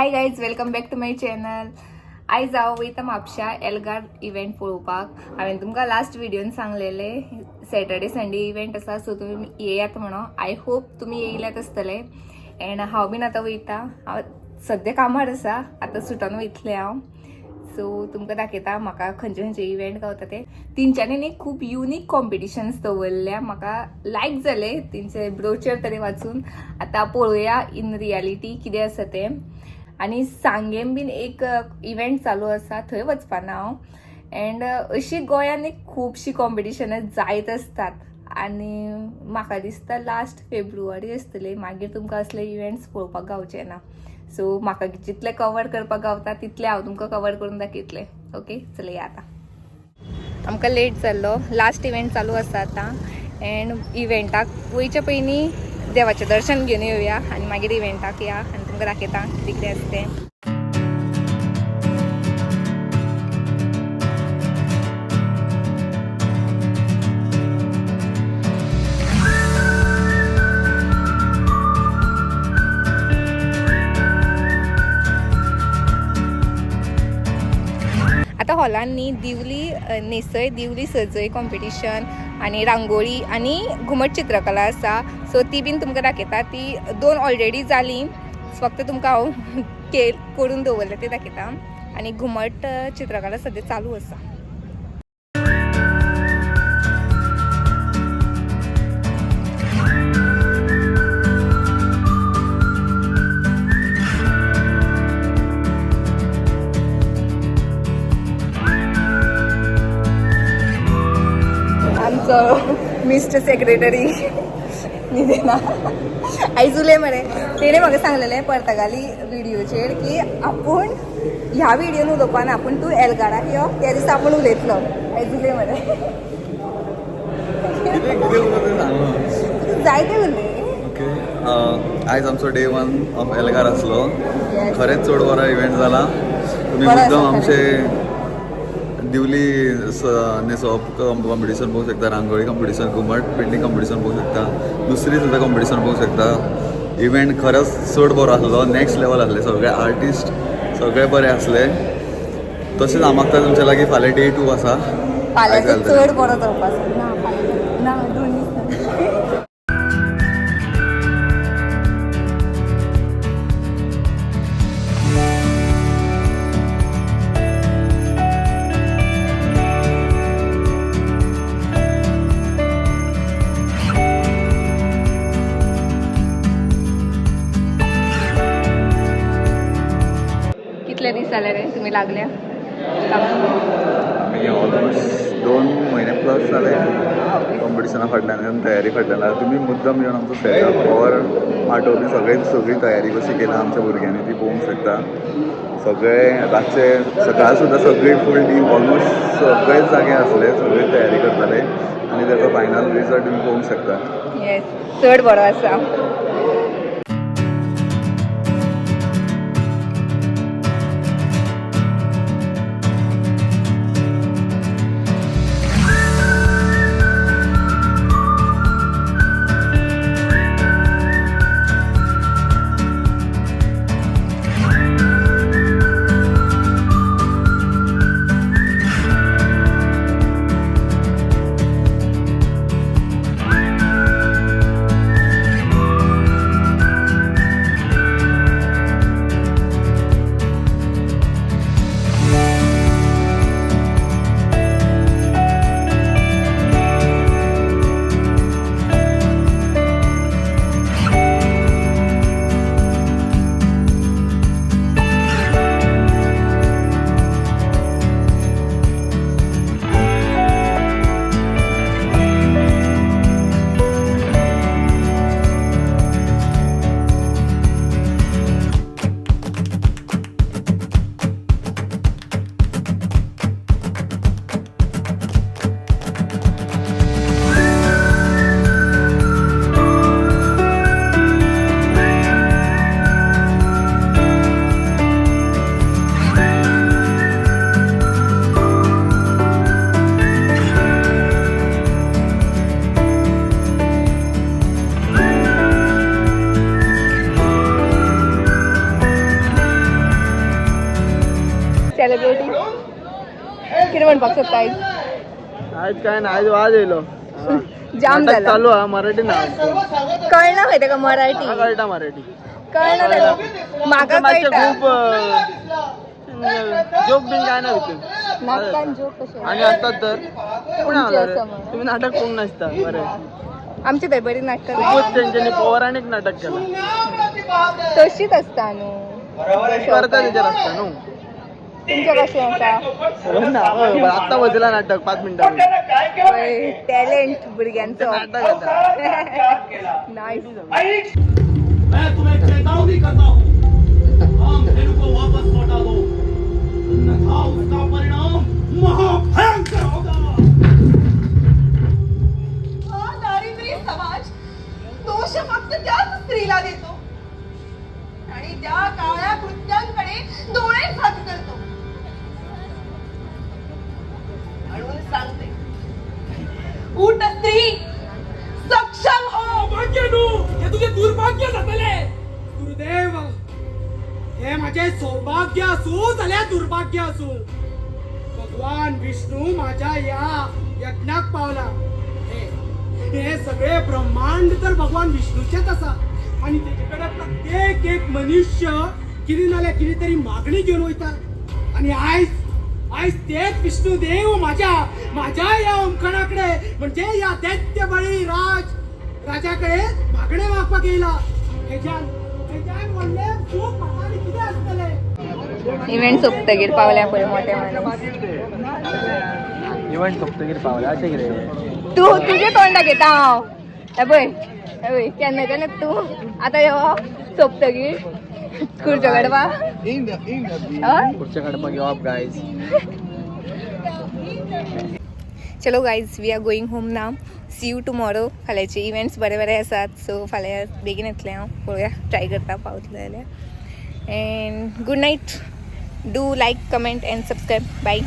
High guys, welcome back to my channel. आयज हांव वयता म्हापशा एल्गार इव्हेंट पळोवपाक. हांवें तुमकां लास्ट व्हिडिओन सांगलेले सॅटर्डे संडे इव्हेंट आसा, सो तुमी येयात म्हणून. आय होप तुमी येयल्यात आसतले. एंड हांव बीन आतां वयता. हांव सद्या कामार आसा, आतां सुटोन वयतलें हांव. सो तुमकां दाखयता म्हाका खंयचे खंयचे इव्हेंट गावता ते. तेंच्यांनी न्ही खूब युनीक कॉम्पिटिशन्स दवरल्या, म्हाका लायक जाले तेंचे ब्रोचर तरी वाचून. आतां पळोवया इन रियालिटी कितें आसा तें. आनी सांगेम बीन एक इव्हेंट चालू आसा, थंय वचपाना हांव. एंड अशी गोंयान एक खुबशी कॉम्पिटिशनां जायत आसतात आनी म्हाका दिसता लास्ट फेब्रुवारी आसतली, मागीर तुमकां असले इव्हेंट्स पळोवपाक गावचे ना. सो म्हाका जितले कवर करपाक गावता तितले हांव तुमकां कवर करून दाखयतलें. ओके, चलया आतां. आमकां लेट जाल्लो, लास्ट इव्हेंट चालू आसा आतां. एंड इव्हेंटाक वयच्या पयलीं देवाचें दर्शन घेवन येवया आनी मागीर इव्हेंटाक या आनी तुमकां दाखयता कितें कितें आसा तें. आतां हॉलान न्ही दिवली न्हेसय दिवली सजय कॉम्पिटिशन आनी रांगोळी आनी घुमट चित्रकला आसा. सो ती बीन तुमकां दाखयता. ती 2 ऑलरेडी जाली, फक्त तुमकां हांव करून दवरलें ते दाखयता. आनी घुमट चित्रकला सद्या चालू आसा. मिस्टर सेक्रेटरी निदेना आयजुले मरे, तेणे म्हाका सांगलेलें पर्तगाली व्हिडिओचेर की आपूण ह्या व्हिडिओन उलोवपा ना, आपूण तूं एल्गाराक यो त्या दिसा आपूण उलयतलो. आयजुले मरे जायते उरले. आयज आमचो डे 1 ऑफ एल्गार आसलो. खरेंच चड बरो इव्हेंट जाला. तुमी मुद्दम आमचे दिवली न्हेसोवप कॉम्पिटिशन पळोवंक शकता, रांगोळी कॉम्पिटिशन, घुमट पेंटींग कॉम्पिटिशन पळोवंक शकता, दुसरी सुद्दां कॉम्पिटिशन पळोवंक शकता. इव्हेंट खरेंच चड बरो आसलो, नेक्स्ट लेवल आसले. सगळे आर्टिस्ट सगळे बरे आसले. तशेंच हांव मागता तुमच्या लागीं फाल्यां डे 2 आसा. चड बरो जावपाक ना दोन कितले दीस जाले रे तुमी लागल्या? आमी ऑलमोस्ट 2 म्हयने प्लस जाले कॉम्पिटिशना फाटल्यान आनी तयारी फाटल्यान. तुमी मुद्दम येवन आमचो सेटअप पॉवर आठवली सगळी तयारी कशी केल्या आमच्या भुरग्यांनी ती पळोवंक शकता. सगळे रातचे सकाळ सुद्दां सगळी फूल टीम ऑलमोस्ट सगळेच जागे आसले, सगळी तयारी करताले आनी ताचो फायनल रिजल्ट तुमी पळोवंक शकता. येस, चड बरो आसा. सेलिब्रिटी किती म्हणपाक सोदता आयज आज काय ना आज वाज येयलो जाम नाटक झाला चालू हा मराठी ना कळना खंय तेका मराठी कळटा मराठी कळना तेका म्हाका मातशें कळटा खूप जोक बीन काय ना भितर नाटकान जोक कशे आणि असतात तर कोण आला रे? आसा मग. तुम्ही नाटक कोण नाचता बरे आमची थंय बरी नाटकां खूपच तेंच्यांनी पौराणिक नाटक केला तशीच आसता न्हू करता तेचेर असता न्हू तुमच्या कशें आसा ना आत्ता वजला नाटक 5 मिनिटां टॅलेंट भुरग्यांचो नाटक आता नाईस मैं तुम्हें चेतावनी करता हूँ कामधेनु को वापस लौटा दो अन्यथा उसका परिणाम महाभयंकर होगा हा दारिद्र्य समाज दोष फक्त त्याच स्त्रीला देतो आणि त्या काळ्या कृत्यांकडे डोळे झाक करतो म्हणून सांगते उठ स्त्री सक्षम हो भाग्य नु हे तुझे दुर्भाग्य जातले दुर्दैव हे माझे सौभाग्य असू जाल्यार दुर्भाग्य असू भगवान विष्णू माझ्या या यज्ञाक पावला हे सगळे ब्रह्मांड तर भगवान विष्णूचेच असा आणि तेजेकडे प्रत्येक एक मनुष्य किती नाल्या किती तरी मागणी घेऊन वयता आणि आयज तेच विष्णुदेव माझ्या या ओंकाराकडे म्हणजे या दैत्य बळी राजाकडे मागणे मागपाक येयला हेच्यान म्हणले खूप म्हातारी कितें आसतले इव्हेंट सोंपतकीर पावल्या पळय मोठे माणूस इव्हेंट सोंपतकीर पावला अशें कितें तू तुझे तोंड दाखयता हांव हे पळय केन्ना तू आतां यो सोंपतकीर खुर्च्यो काडपा खुर्च्या काडपाक येवप गायज चलो guys we are going home now see you tomorrow फाल्यांचे इव्हेंट्स बरे आसात सो फाल्यां बेगीन येतलें हांव पळोवया ट्राय करता पावतलें जाल्यार and good night do like comment and subscribe bye